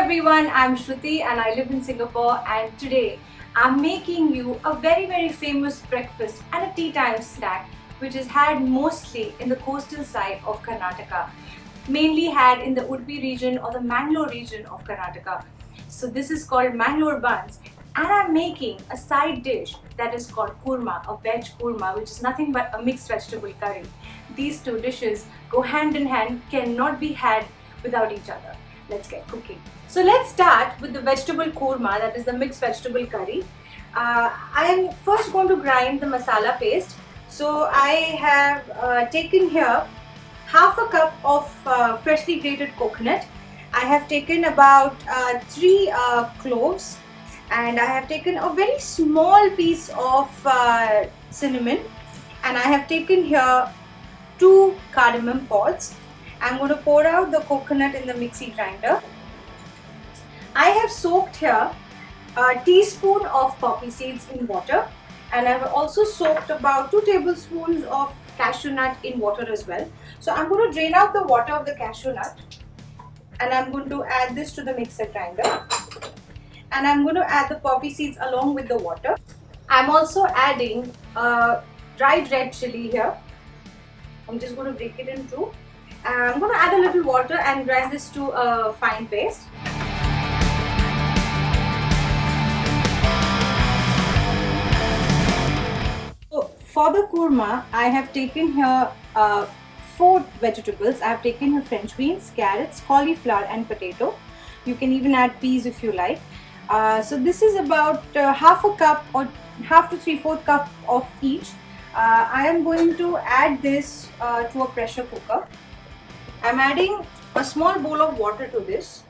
everyone, I'm Shruti and I live in Singapore, and today I'm making you a very famous breakfast and a tea time snack which is had mostly in the coastal side of Karnataka, mainly had in the Udupi region or the Mangalore region of Karnataka. So this is called Mangalore Buns, and I'm making a side dish that is called Kurma, a Veg Kurma, which is nothing but a mixed vegetable curry. These two dishes go hand in hand, cannot be had without each other. Let's get cooking. So let's start with the vegetable kurma, that is the mixed vegetable curry. I am first going to grind the masala paste. So I have taken here half a cup of freshly grated coconut. I have taken about 3 cloves, and I have taken a very small piece of cinnamon, and I have taken here 2 cardamom pods. I'm going to pour out the coconut in the mixie grinder. I have soaked here a teaspoon of poppy seeds in water, and I've also soaked about 2 tablespoons of cashew nut in water as well. So I'm going to drain out the water of the cashew nut, and I'm going to add this to the mixer grinder, and I'm going to add the poppy seeds along with the water. I'm also adding dried red chili here. I'm just going to break it in two. I'm going to add a little water and grind this to a fine paste. So for the kurma, I have taken here 4 vegetables. I have taken here French beans, carrots, cauliflower and potato. You can even add peas if you like. So this is about half a cup or half to 3/4 cup of each. I am going to add this to a pressure cooker. I'm adding a small bowl of water to this,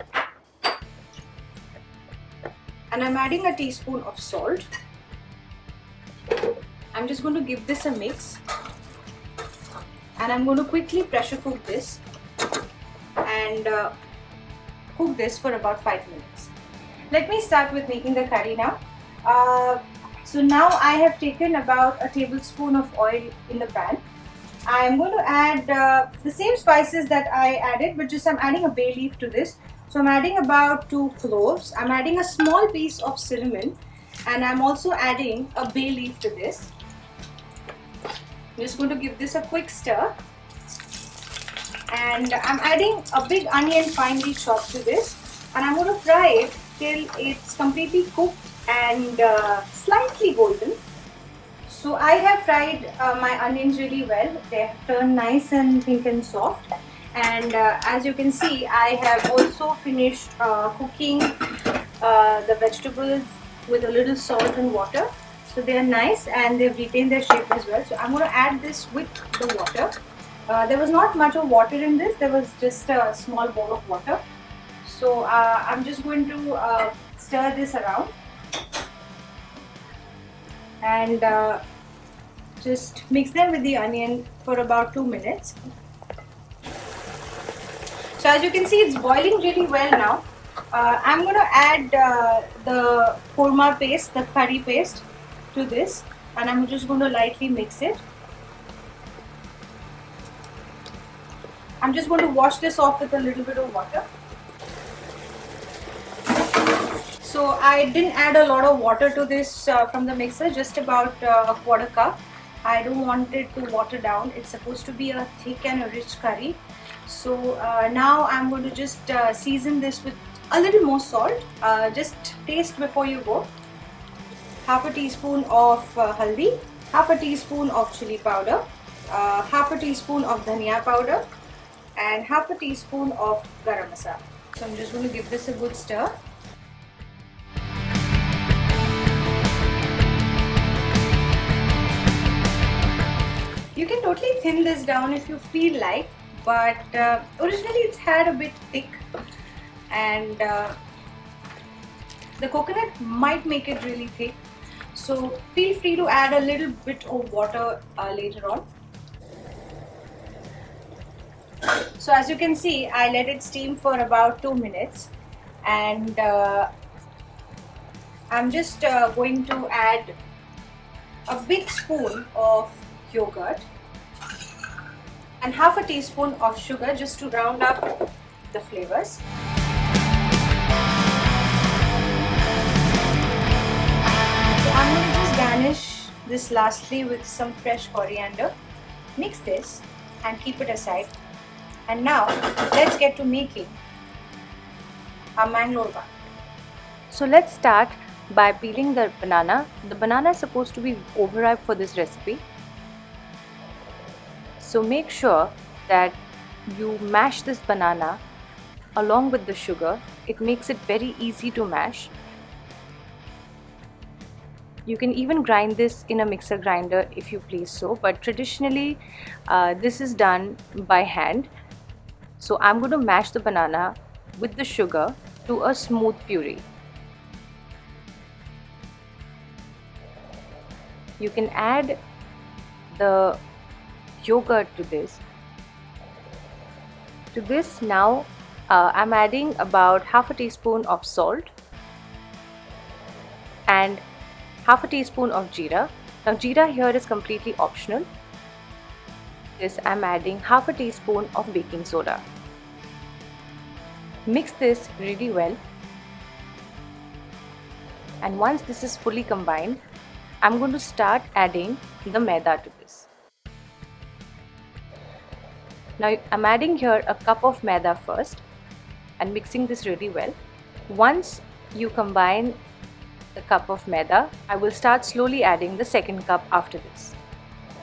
and I'm adding a teaspoon of salt. I'm just going to give this a mix, and I'm going to quickly pressure cook this and cook this for about 5 minutes. Let me start with making the curry now. So now I have taken about a tablespoon of oil in the pan. I'm going to add the same spices that I added, but just I'm adding a bay leaf to this. So I'm adding about 2 cloves. I'm adding a small piece of cinnamon, and I'm also adding a bay leaf to this. I'm just going to give this a quick stir, and I'm adding a big onion finely chopped to this, and I'm going to fry it till it's completely cooked and slightly golden. So I have fried my onions really well. They have turned nice and pink and soft, and as you can see, I have also finished cooking the vegetables with a little salt and water. So they are nice and they've retained their shape as well. So I'm going to add this with the water. There was not much of water in this, there was just a small bowl of water. So I'm just going to stir this around and just mix them with the onion for about 2 minutes. So as you can see, it's boiling really well now. I'm going to add the korma paste, the curry paste to this, and I'm just going to lightly mix it. I'm just going to wash this off with a little bit of water. So I didn't add a lot of water to this from the mixer, just about a 1/4 cup. I don't want it to water down. It's supposed to be a thick and a rich curry. So now I'm going to just season this with a little more salt. Just taste before you go. Half a teaspoon of haldi, half a teaspoon of chili powder, half a teaspoon of dhania powder, and half a teaspoon of garam masala. So I'm just going to give this a good stir. You can totally thin this down if you feel like, but originally it's had a bit thick, and the coconut might make it really thick. So feel free to add a little bit of water later on. So as you can see, I let it steam for about 2 minutes, and I'm just going to add a big spoon of yogurt and half a teaspoon of sugar just to round up the flavors. this lastly with some fresh coriander. Mix this and keep it aside. And now let's get to making our Mangalore bun. So let's start by peeling the banana. The banana is supposed to be overripe for this recipe. So make sure that you mash this banana along with the sugar. It makes it very easy to mash. You can even grind this in a mixer grinder if you please so, but traditionally this is done by hand. So I'm going to mash the banana with the sugar to a smooth puree. You can add the yogurt to this. To this now I'm adding about half a teaspoon of salt and half a teaspoon of jeera. Now jeera here is completely optional. This I'm adding half a teaspoon of baking soda. Mix this really well, and once this is fully combined, I'm going to start adding the maida to this. Now I'm adding here a cup of maida first and mixing this really well. Once you combine the cup of maida, I will start slowly adding the second cup after this.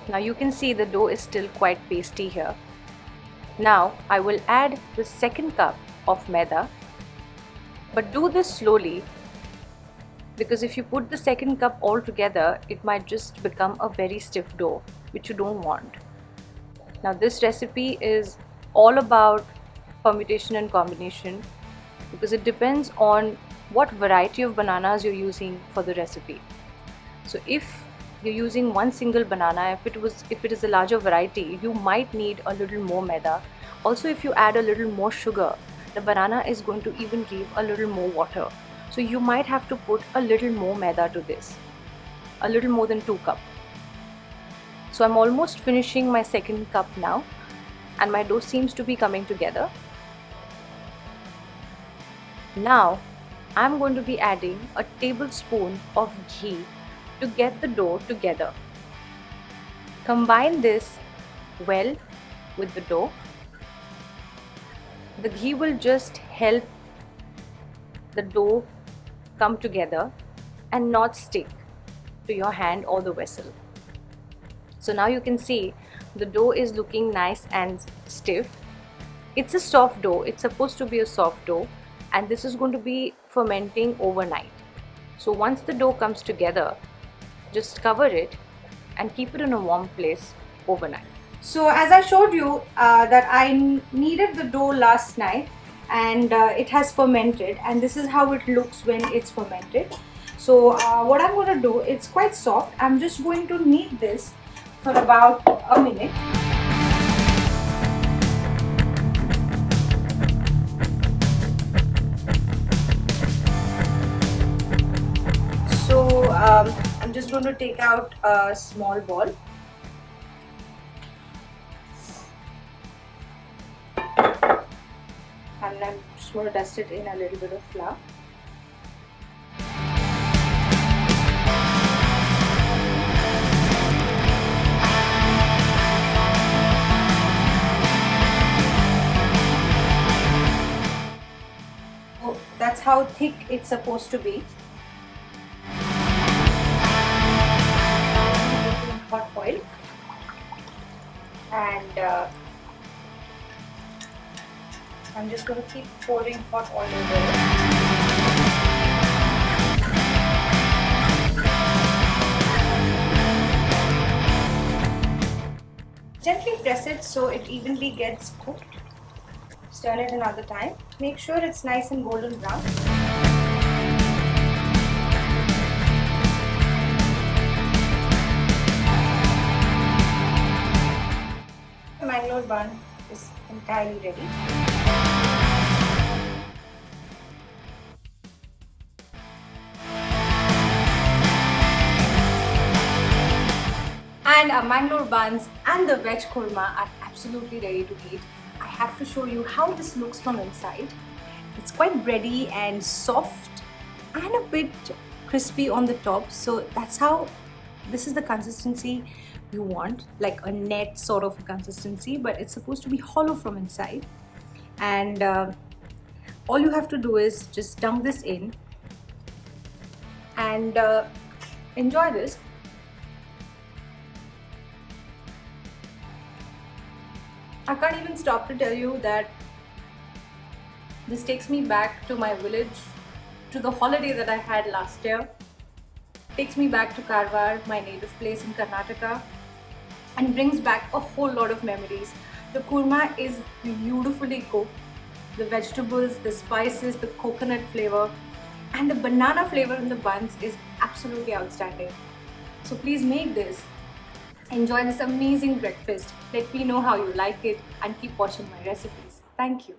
Now you can see the dough is still quite pasty here. Now I will add the second cup of maida, but do this slowly, because if you put the second cup all together, it might just become a very stiff dough, which you don't want. Now this recipe is all about permutation and combination, because it depends on what variety of bananas you're using for the recipe. So if you're using one single banana, if it is a larger variety, you might need a little more maida. Also, if you add a little more sugar, the banana is going to even give a little more water. So you might have to put a little more maida to this, a little more than 2 cups. So I'm almost finishing my second cup now, and my dough seems to be coming together. Now I'm going to be adding a tablespoon of ghee to get the dough together. Combine this well with the dough. The ghee will just help the dough come together and not stick to your hand or the vessel. So now you can see the dough is looking nice and stiff. It's a soft dough. It's supposed to be a soft dough, and this is going to be fermenting overnight. So once the dough comes together, just cover it and keep it in a warm place overnight. So as I showed you that I kneaded the dough last night, and it has fermented, and this is how it looks when it's fermented. So what I'm going to do, it's quite soft. I'm just going to knead this for about a minute. So I'm just going to take out a small ball. And I'm just going to dust it in a little bit of flour. So that's how thick it's supposed to be. Hot oil, and I'm just going to keep pouring hot oil over it. Gently press it so it evenly gets cooked. Stir it another time. Make sure it's nice and golden brown. The Mangalore bun is entirely ready. And our Mangalore buns and the Veg Kurma are absolutely ready to eat. I have to show you how this looks from inside. It's quite bready and soft and a bit crispy on the top. So that's how This is the consistency you want, like a net sort of a consistency, but it's supposed to be hollow from inside. And all you have to do is just dunk this in and enjoy this. I can't even stop to tell you that this takes me back to my village, to the holiday that I had last year. Takes me back to Karwar, my native place in Karnataka, and brings back a whole lot of memories. The kurma is beautifully cooked. The vegetables, the spices, the coconut flavor, and the banana flavor in the buns is absolutely outstanding. So please make this. Enjoy this amazing breakfast. Let me know how you like it and keep watching my recipes. Thank you.